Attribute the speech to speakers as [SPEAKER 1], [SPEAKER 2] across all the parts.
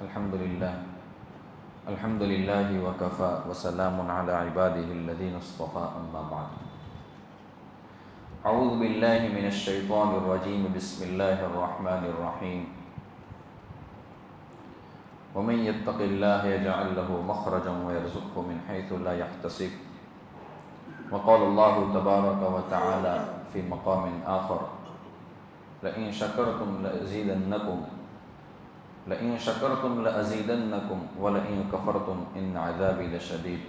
[SPEAKER 1] الحمد لله وكفى وسلام على عباده الذين اصطفى أما بعد. أعوذ بالله من الشيطان الرجيم. بسم الله الرحمن الرحيم. ومن يتق الله يجعل له مخرجا ويرزقه من حيث لا يحتسب. وقال الله تبارك وتعالى في مقام آخر: لئن شكرتم لأزيدنكم ولئن كفرتم إن عذابي لشديد.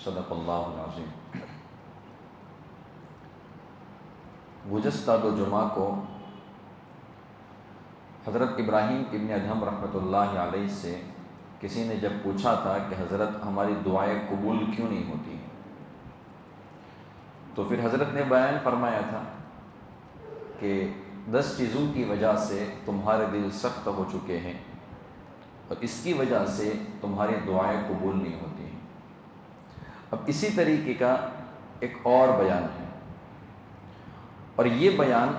[SPEAKER 1] صدق اللہ العظیم. گزشتہ دو جمعہ کو حضرت ابراہیم ابن ادہم رحمۃ اللہ علیہ سے کسی نے جب پوچھا تھا کہ حضرت ہماری دعائیں قبول کیوں نہیں ہوتی ہیں، تو پھر حضرت نے بیان فرمایا تھا کہ 10 چیزوں کی وجہ سے تمہارے دل سخت ہو چکے ہیں اور اس کی وجہ سے تمہاری دعائیں قبول نہیں ہوتی ہیں. اب اسی طریقے کا ایک اور بیان ہے، اور یہ بیان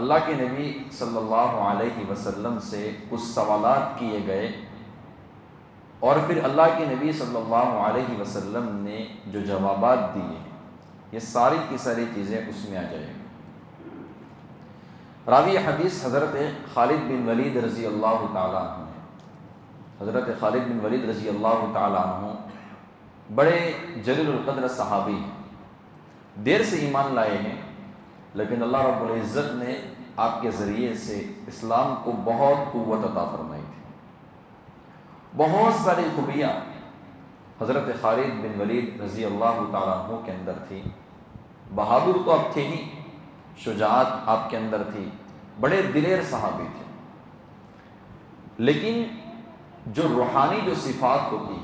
[SPEAKER 1] اللہ کے نبی صلی اللہ علیہ وسلم سے کچھ سوالات کیے گئے اور پھر اللہ کے نبی صلی اللہ علیہ وسلم نے جو جوابات دیے، یہ ساری کی ساری چیزیں اس میں آ جائیں گی. راوی حدیث حضرت خالد بن ولید رضی اللہ تعالیٰ عنہ ہیں. حضرت خالد بن ولید رضی اللہ تعالیٰ عنہ بڑے جلیل القدر صحابی ہیں، دیر سے ایمان لائے ہیں، لیکن اللہ رب العزت نے آپ کے ذریعے سے اسلام کو بہت قوت عطا فرمائی تھی. بہت ساری خوبیاں حضرت خالد بن ولید رضی اللہ تعالیٰ عنہ کے اندر تھی. بہادر تو اب تھے ہی، شجاعت آپ کے اندر تھی، بڑے دلیر صحابی تھے، لیکن جو روحانی جو صفات ہوتی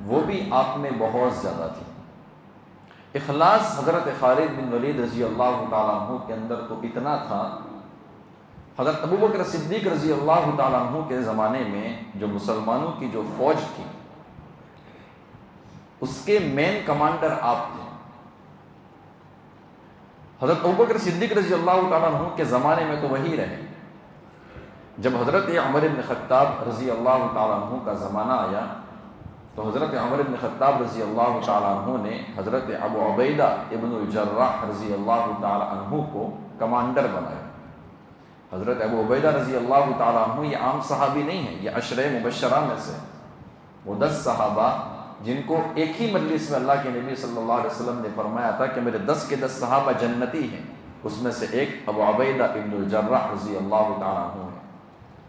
[SPEAKER 1] وہ بھی آپ میں بہت زیادہ تھی. اخلاص حضرت خالد بن ولید رضی اللہ تعالیٰ عنہ کے اندر تو اتنا تھا، حضرت ابوبکر صدیق رضی اللہ تعالیٰ عنہ کے زمانے میں جو مسلمانوں کی جو فوج تھی اس کے مین کمانڈر آپ تھے. حضرت ابوبکر صدیق رضی اللہ تعالیٰ عنہ کے زمانے میں تو وہی رہے. جب حضرت عمر بن خطاب رضی اللہ تعالیٰ عنہ کا زمانہ آیا تو حضرت عمر بن خطاب رضی اللہ تعالیٰ عنہ نے حضرت ابو عبیدہ ابن الجراح رضی اللہ تعالیٰ عنہ کو کمانڈر بنایا. حضرت ابو عبیدہ رضی اللہ تعالیٰ عنہ یہ عام صحابی نہیں ہے، یہ عشرہ مبشرہ میں سے وہ 10 صحابہ جن کو ایک ہی مجلس میں اللہ کے نبی صلی اللہ علیہ وسلم نے فرمایا تھا کہ میرے 10 کے 10 صحابہ جنتی ہیں، اس میں سے ایک ابو عبیدہ ابن الجراح رضی اللہ تعالیٰ عنہ ہے.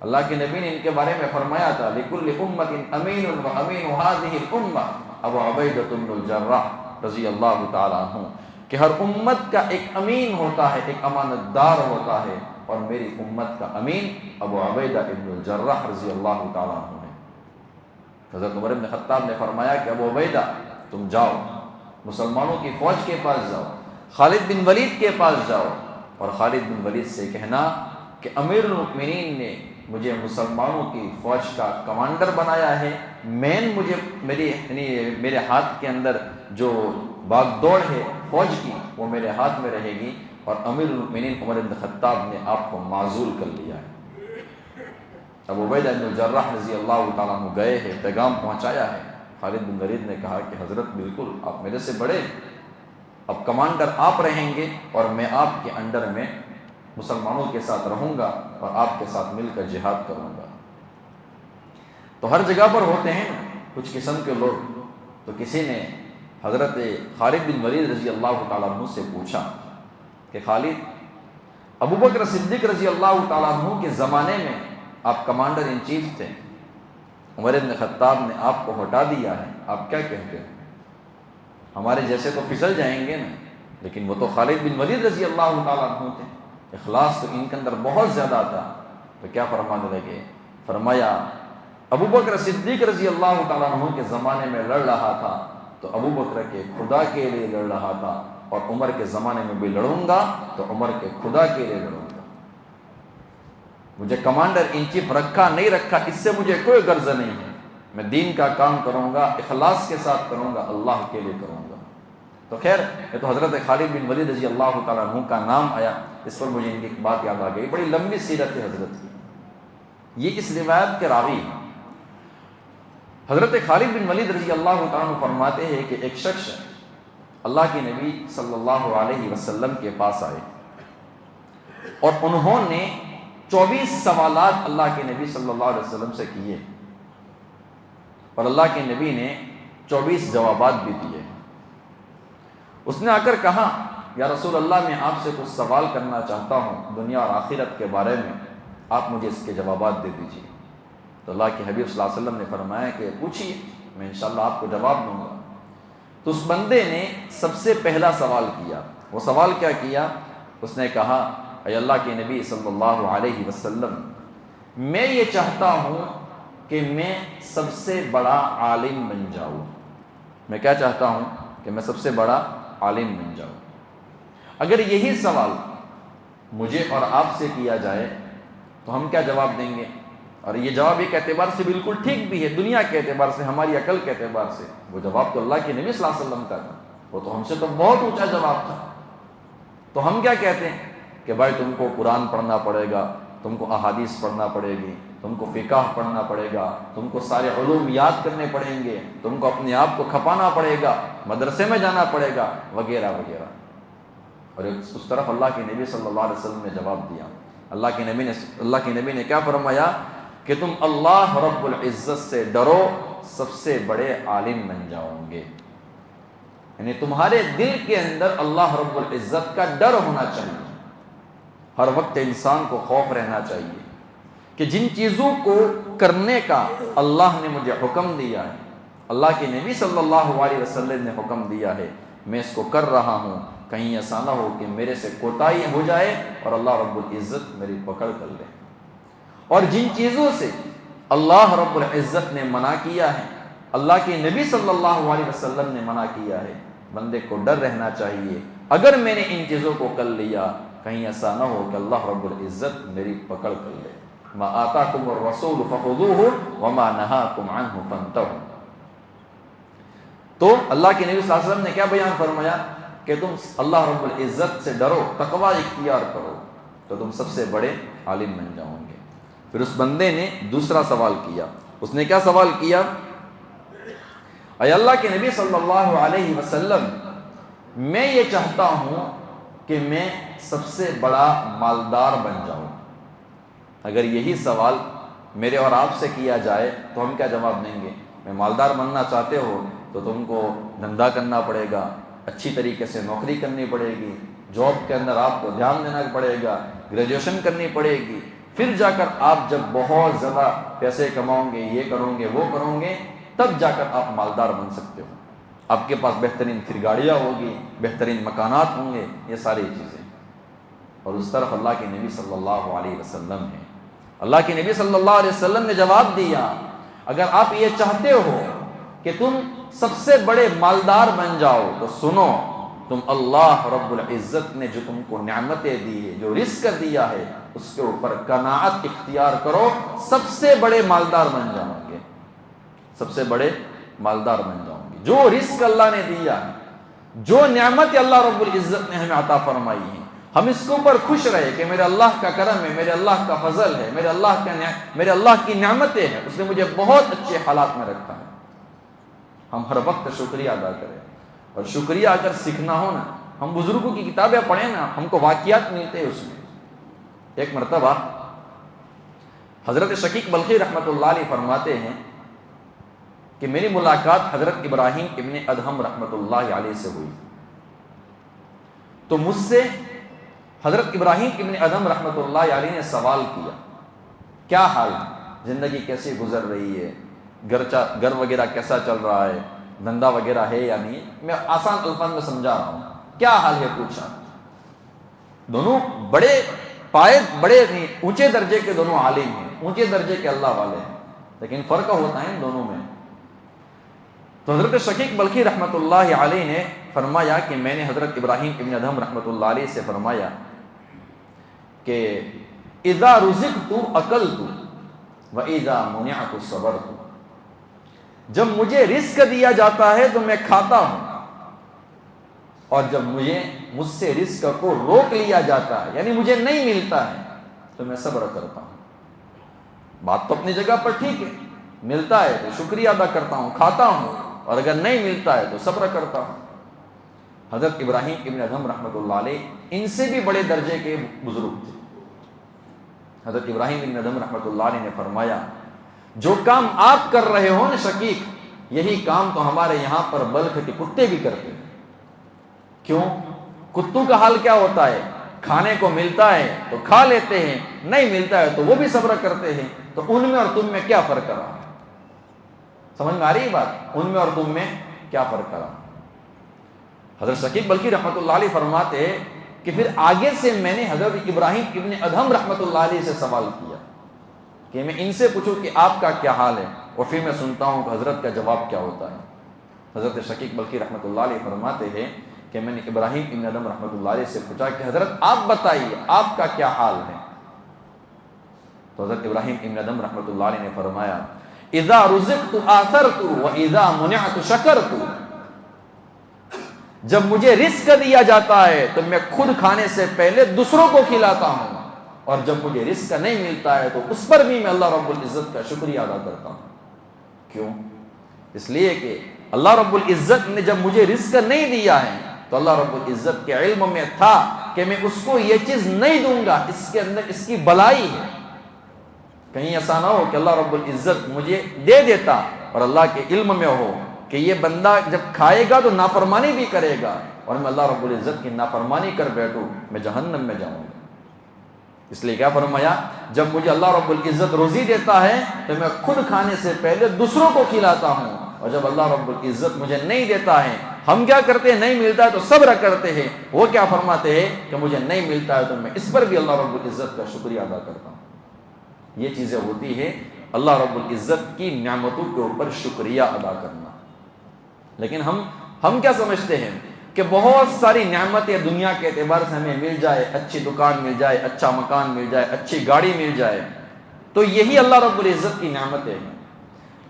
[SPEAKER 1] اللہ کے نبی نے ان کے بارے میں فرمایا تھا لِكُلِّ أُمَّةٍ أَمِينٌ وَأَمِينُ هَذِهِ الْأُمَّةِ ابو عبیدہ بن الجراح رضی اللہ تعالیٰ عنہ کہ ہر امت کا ایک امین ہوتا ہے، ایک امانت دار ہوتا ہے، اور میری امت کا امین ابو عبیدہ ابن الجراح رضی اللہ تعالیٰ عنہ ہے. حضرت عمر بن خطاب نے فرمایا کہ ابو عبیدہ تم جاؤ، مسلمانوں کی فوج کے پاس جاؤ، خالد بن ولید کے پاس جاؤ اور خالد بن ولید سے کہنا کہ امیر المؤمنین نے مجھے مسلمانوں کی فوج کا کمانڈر بنایا ہے، مجھے میرے ہاتھ کے اندر جو باغ دوڑ ہے فوج کی وہ میرے ہاتھ میں رہے گی، اور امیر المؤمنین عمر بن خطاب نے آپ کو معزول کر لیا ہے. ابو عبیدہ بن الجراح رضی اللہ تعالیٰ عنہ گئے ہیں، پیغام پہنچایا ہے. خالد بن ولید نے کہا کہ حضرت بالکل آپ میرے سے بڑے، اب کمانڈر آپ رہیں گے اور میں آپ کے انڈر میں مسلمانوں کے ساتھ رہوں گا اور آپ کے ساتھ مل کر جہاد کروں گا. تو ہر جگہ پر ہوتے ہیں کچھ قسم کے لوگ. تو کسی نے حضرت خالد بن ولید رضی اللہ تعالیٰ عنہ سے پوچھا کہ خالد، ابوبکر صدیق رضی اللہ تعالیٰ عنہ کے زمانے میں آپ کمانڈر ان چیف تھے، عمر بن خطاب نے آپ کو ہٹا دیا ہے، آپ کیا کہتے ہیں؟ ہمارے جیسے تو پھسل جائیں گے نا، لیکن وہ تو خالد بن ولید رضی اللہ تعالیٰ عنہ تھے، اخلاص تو ان کے اندر بہت زیادہ تھا. تو کیا فرمانے لگے؟ فرمایا ابوبکر صدیق رضی اللہ تعالیٰ عنہ کے زمانے میں لڑ رہا تھا تو ابوبکر کے خدا کے لیے لڑ رہا تھا، اور عمر کے زمانے میں بھی لڑوں گا تو عمر کے خدا کے لیے لڑوں گا. مجھے کمانڈر ان چیف رکھا نہیں رکھا اس سے مجھے کوئی غرض نہیں ہے، میں دین کا کام کروں گا، اخلاص کے ساتھ کروں گا، اللہ کے لیے کروں گا. تو خیر یہ تو حضرت خالد بن ولید رضی اللہ تعالیٰ عنہ کا نام آیا، اس پر مجھے ان کی ایک بات یاد آ گئی. بڑی لمبی سیرت ہے حضرت کی، یہ اس روایت کے راوی ہیں۔ حضرت خالد بن ولید رضی اللہ تعالیٰ عنہ فرماتے ہیں کہ ایک شخص اللہ کے نبی صلی اللہ علیہ وسلم کے پاس آئے اور انہوں نے 24 سوالات اللہ کے نبی صلی اللہ علیہ وسلم سے کیے، اور اللہ کے نبی نے 24 جوابات بھی دیے۔ اس نے آ کر کہا یا رسول اللہ، میں آپ سے کچھ سوال کرنا چاہتا ہوں دنیا اور آخرت کے بارے میں، آپ مجھے اس کے جوابات دے دیجیے۔ تو اللہ کے حبیب صلی اللہ علیہ وسلم نے فرمایا کہ پوچھیے، میں انشاءاللہ آپ کو جواب دوں گا۔ تو اس بندے نے سب سے پہلا سوال کیا۔ وہ سوال کیا کیا؟ اس نے کہا اے اللہ کے نبی صلی اللہ علیہ وسلم، میں یہ چاہتا ہوں کہ میں سب سے بڑا عالم بن جاؤں۔ میں کیا چاہتا ہوں؟ کہ میں سب سے بڑا عالم بن جاؤں۔ اگر یہی سوال مجھے اور آپ سے کیا جائے تو ہم کیا جواب دیں گے؟ اور یہ جواب ایک اعتبار سے بالکل ٹھیک بھی ہے، دنیا کے اعتبار سے، ہماری عقل کے اعتبار سے۔ وہ جواب تو اللہ کے نبی صلی اللہ علیہ وسلم کا تھا، وہ تو ہم سے تو بہت اونچا جواب تھا۔ تو ہم کیا کہتے ہیں کہ بھائی تم کو قرآن پڑھنا پڑے گا، تم کو احادیث پڑھنا پڑے گی، تم کو فقہ پڑھنا پڑے گا، تم کو سارے علوم یاد کرنے پڑیں گے، تم کو اپنے آپ کو کھپانا پڑے گا، مدرسے میں جانا پڑے گا، وغیرہ وغیرہ۔ اور اس طرف اللہ کے نبی صلی اللہ علیہ وسلم نے جواب دیا۔ اللہ کے نبی نے کیا فرمایا کہ تم اللہ رب العزت سے ڈرو، سب سے بڑے عالم بن جاؤ گے۔ یعنی تمہارے دل کے اندر اللہ رب العزت کا ڈر ہونا چاہیے، ہر وقت انسان کو خوف رہنا چاہیے کہ جن چیزوں کو کرنے کا اللہ نے مجھے حکم دیا ہے، اللہ کے نبی صلی اللہ علیہ وسلم نے حکم دیا ہے، میں اس کو کر رہا ہوں، کہیں ایسا نہ ہو کہ میرے سے کوتاہی ہو جائے اور اللہ رب العزت میری پکڑ کر لے۔ اور جن چیزوں سے اللہ رب العزت نے منع کیا ہے، اللہ کے نبی صلی اللہ علیہ وسلم نے منع کیا ہے، بندے کو ڈر رہنا چاہیے اگر میں نے ان چیزوں کو کر لیا کہیں ایسا نہ ہو کہ اللہ رب العزت میری پکڑ کر لے۔ ما آتاکم الرسول فخذوہ وما نہاکم عنہ فانتہوا۔ تو اللہ کے نبی صلی اللہ علیہ وسلم نے کیا بیان فرمایا کہ تم اللہ رب العزت سے ڈرو، تقوی اختیار کرو، تو تم سب سے بڑے عالم بن جاؤ گے۔ پھر اس بندے نے دوسرا سوال کیا۔ اس نے کیا سوال کیا؟ اے اللہ کے نبی صلی اللہ علیہ وسلم، میں یہ چاہتا ہوں کہ میں سب سے بڑا مالدار بن جاؤں۔ اگر یہی سوال میرے اور آپ سے کیا جائے تو ہم کیا جواب دیں گے؟ میں مالدار بننا چاہتے ہو تو تم کو دھندا کرنا پڑے گا، اچھی طریقے سے نوکری کرنی پڑے گی، جاب کے اندر آپ کو دھیان دینا پڑے گا، گریجویشن کرنی پڑے گی، پھر جا کر آپ جب بہت زیادہ پیسے کماؤں گے، یہ کرو گے وہ کرو گے، تب جا کر آپ مالدار بن سکتے ہو، آپ کے پاس بہترین پھر گاڑیاں ہوگی، بہترین مکانات ہوں گے، یہ ساری چیزیں۔ اور اس طرف اللہ کے نبی صلی اللہ علیہ وسلم ہے۔ اللہ کے نبی صلی اللہ علیہ وسلم نے جواب دیا، اگر آپ یہ چاہتے ہو کہ تم سب سے بڑے مالدار بن جاؤ تو سنو، تم اللہ رب العزت نے جو تم کو نعمتیں دی ہے، جو رزق دیا ہے، اس کے اوپر قناعت اختیار کرو، سب سے بڑے مالدار بن جاؤ گے، سب سے بڑے مالدار بن جاؤ گے۔ جو رزق اللہ نے دیا، جو نعمت اللہ رب العزت نے ہمیں عطا فرمائی ہے، ہم اس کے اوپر خوش رہے کہ میرے اللہ کا کرم ہے، میرے اللہ کا فضل ہے، میرے اللہ کی نعمتیں ہیں، اس نے مجھے بہت اچھے حالات میں رکھا ہے۔ ہم ہر وقت شکریہ ادا کریں، اور شکریہ اگر سیکھنا ہو نا، ہم بزرگوں کی کتابیں پڑھیں نا، ہم کو واقعات ملتے ہیں اس میں۔ ایک مرتبہ حضرت شقیق بلخی رحمۃ اللہ علیہ فرماتے ہیں کہ میری ملاقات حضرت ابراہیم ابن ادہم رحمۃ اللہ علیہ سے ہوئی، تو مجھ سے حضرت ابراہیم ابن ادہم رحمۃ اللہ علیہ نے سوال کیا، کیا حال ہے، زندگی کیسی گزر رہی ہے، گھر وغیرہ کیسا چل رہا ہے، دھندا وغیرہ ہے یا نہیں؟ میں آسان الفاظ میں سمجھا رہا ہوں، کیا حال ہے پوچھا۔ دونوں بڑے اونچے درجے کے دونوں عالم ہیں، اونچے درجے کے اللہ والے ہیں، لیکن فرق ہوتا ہے ان دونوں میں۔ تو حضرت شقیق بلخی رحمۃ اللہ علیہ نے فرمایا کہ میں نے حضرت ابراہیم ابن ادہم رحمۃ اللہ علیہ سے فرمایا کہ اذا رزقت اکلت واذا منعت صبرت، جب مجھے رزق دیا جاتا ہے تو میں کھاتا ہوں، اور جب مجھ سے رزق کو روک لیا جاتا ہے، یعنی مجھے نہیں ملتا ہے، تو میں صبر کرتا ہوں۔ بات تو اپنی جگہ پر ٹھیک ہے، ملتا ہے تو شکریہ ادا کرتا ہوں، کھاتا ہوں، اور اگر نہیں ملتا ہے تو صبر کرتا ہوں۔ حضرت ابراہیم ابن ادھم رحمۃ اللہ علیہ ان سے بھی بڑے درجے کے بزرگ تھے۔ حضرت ابراہیم ابن ادھم رحمۃ اللہ علیہ نے فرمایا جو کام آپ کر رہے ہو نا شقیق، یہی کام تو ہمارے یہاں پر بلخ کے کتے بھی کرتے ہیں۔ کیوں؟ کتوں کا حال کیا ہوتا ہے؟ کھانے کو ملتا ہے تو کھا لیتے ہیں، نہیں ملتا ہے تو وہ بھی صبر کرتے ہیں۔ تو ان میں اور تم میں کیا فرق رہا؟ سمجھ میں آ رہی ہے بات؟ ان میں اور تم میں کیا فرق رہا؟ حضرت شقیق بلخی رحمۃ اللہ علیہ فرماتے کہ پھر آگے سے میں نے حضرت ابراہیم ابن ادھم رحمۃ اللہ علیہ سے سوال کیا کہ میں ان سے پوچھوں کہ آپ کا کیا حال ہے، اور پھر میں سنتا ہوں کہ حضرت کا جواب کیا ہوتا ہے۔ حضرت شقیق بلخی رحمۃ اللہ علیہ فرماتے ہیں کہ میں نے ابراہیم ابن ادھم رحمۃ اللہ علیہ سے پوچھا کہ حضرت آپ بتائیے آپ کا کیا حال ہے؟ تو حضرت ابراہیم ابن ادھم رحمۃ اللہ علیہ نے فرمایا اذا رزقت آثرت واذا منعت شکرت، جب مجھے رزق دیا جاتا ہے تو میں خود کھانے سے پہلے دوسروں کو کھلاتا ہوں، اور جب مجھے رزق نہیں ملتا ہے تو اس پر بھی میں اللہ رب العزت کا شکریہ ادا کرتا ہوں۔ کیوں؟ اس لیے کہ اللہ رب العزت نے جب مجھے رزق نہیں دیا ہے تو اللہ رب العزت کے علم میں تھا کہ میں اس کو یہ چیز نہیں دوں گا، اس کے اندر اس کی بلائی ہے۔ کہیں ایسا نہ ہو کہ اللہ رب العزت مجھے دے دیتا اور اللہ کے علم میں ہو کہ یہ بندہ جب کھائے گا تو نافرمانی بھی کرے گا، اور میں اللہ رب العزت کی نافرمانی کر بیٹھوں، میں جہنم میں جاؤں گا۔ اس لیے کیا فرمایا، جب مجھے اللہ رب العزت روزی دیتا ہے تو میں خود کھانے سے پہلے دوسروں کو کھلاتا ہوں، اور جب اللہ رب العزت مجھے نہیں دیتا ہے، ہم کیا کرتے ہیں، نہیں ملتا ہے تو صبر کرتے ہیں، وہ کیا فرماتے ہیں کہ مجھے نہیں ملتا ہے تو میں اس پر بھی اللہ رب العزت کا شکریہ ادا کرتا ہوں۔ یہ چیزیں ہوتی ہے اللہ رب العزت کی نعمتوں کے اوپر شکریہ ادا کرنا۔ لیکن ہم کیا سمجھتے ہیں کہ بہت ساری نعمتیں دنیا کے اعتبار سے ہمیں مل جائے، اچھی دکان مل جائے، اچھا مکان مل جائے، اچھی گاڑی مل جائے، تو یہی اللہ رب العزت کی نعمتیں ہیں۔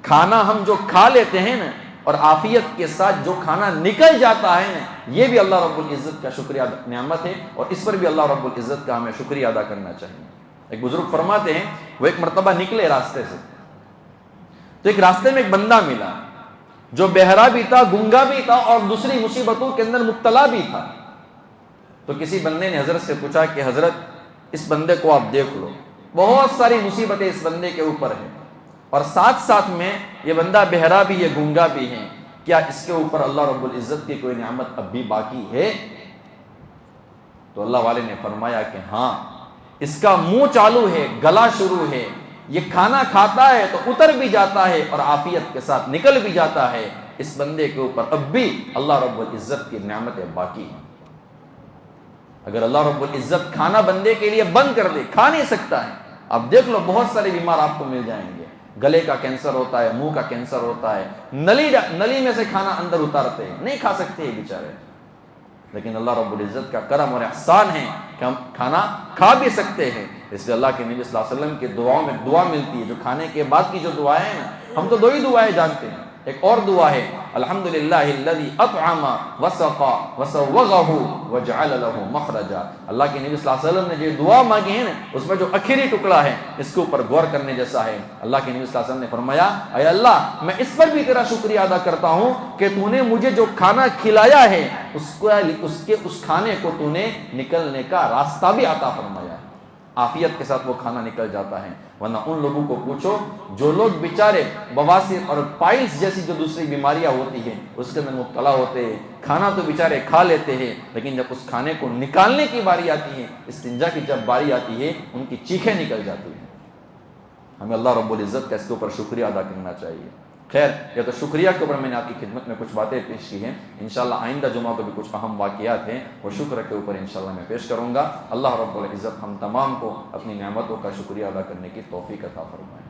[SPEAKER 1] کھانا ہم جو کھا لیتے ہیں نا، اور عافیت کے ساتھ جو کھانا نکل جاتا ہے نا، یہ بھی اللہ رب العزت کا شکریہ نعمت ہے، اور اس پر بھی اللہ رب العزت کا ہمیں شکریہ ادا کرنا چاہیے۔ ایک بزرگ فرماتے ہیں وہ ایک مرتبہ نکلے راستے سے، تو ایک راستے میں ایک بندہ ملا جو بہرا بھی تھا، گنگا بھی تھا، اور دوسری مصیبتوں کے اندر مبتلا بھی تھا۔ تو کسی بندے نے حضرت سے پوچھا کہ حضرت اس بندے کو آپ دیکھ لو، بہت ساری مصیبتیں اس بندے کے اوپر ہیں، اور ساتھ ساتھ میں یہ بندہ بہرا بھی ہے، گنگا بھی ہے، کیا اس کے اوپر اللہ رب العزت کی کوئی نعمت اب بھی باقی ہے؟ تو اللہ والے نے فرمایا کہ ہاں، اس کا منہ چالو ہے، گلا شروع ہے، یہ کھانا کھاتا ہے تو اتر بھی جاتا ہے اور عافیت کے ساتھ نکل بھی جاتا ہے، اس بندے کے اوپر اب بھی اللہ رب العزت کی نعمتیں باقی ہیں۔ اگر اللہ رب العزت کھانا بندے کے لیے بند کر دے، کھا نہیں سکتا ہے، اب دیکھ لو بہت سارے بیمار آپ کو مل جائیں گے، گلے کا کینسر ہوتا ہے، منہ کا کینسر ہوتا ہے، نلی میں سے کھانا اندر اتارتے ہیں، نہیں کھا سکتے یہ بیچارے، لیکن اللہ رب العزت کا کرم اور احسان ہے کہ ہم کھانا کھا بھی سکتے ہیں۔ اس لیے اللہ کے نبی صلی اللہ علیہ وسلم کی دعاؤں میں دعا ملتی ہے، جو کھانے کے بعد کی جو دعائیں ہیں نا، ہم تو دو ہی دعائیں جانتے ہیں، ایک اور دعا ہے الحمدللہ الذی اطعم وسقى وسوغه وجعل له مخرجا۔ اللہ کے نبی صلی اللہ علیہ وسلم نے جو دعا مانگی ہے نا، اس میں جو آخری ٹکڑا ہے اس کے اوپر غور کرنے جیسا ہے۔ اللہ کے نبی صلی اللہ علیہ وسلم نے فرمایا اے اللہ، میں اس پر بھی تیرا شکریہ ادا کرتا ہوں کہ تو نے مجھے جو کھانا کھلایا ہے اس کھانے کو تو نے نکلنے کا راستہ بھی عطا فرمایا ہے، عافیت کے ساتھ وہ کھانا نکل جاتا ہے۔ ورنہ ان لوگوں کو پوچھو جو لوگ بیچارے بواسیر اور پائلس جیسی جو دوسری بیماریاں ہوتی ہیں اس کے اندر مبتلا ہوتے ہیں، کھانا تو بیچارے کھا لیتے ہیں، لیکن جب اس کھانے کو نکالنے کی باری آتی ہے، استنجا کی جب باری آتی ہے، ان کی چیخیں نکل جاتی ہیں۔ ہمیں اللہ رب العزت کا اس کے اوپر شکریہ ادا کرنا چاہیے۔ خیر، یہ تو شکریہ کے اوپر میں نے آپ کی خدمت میں کچھ باتیں پیش کی ہیں، انشاءاللہ آئندہ جمعہ کو بھی کچھ اہم واقعات ہیں وہ شکر کے اوپر انشاءاللہ میں پیش کروں گا۔ اللہ رب العزت ہم تمام کو اپنی نعمتوں کا شکریہ ادا کرنے کی توفیق عطا فرمائے۔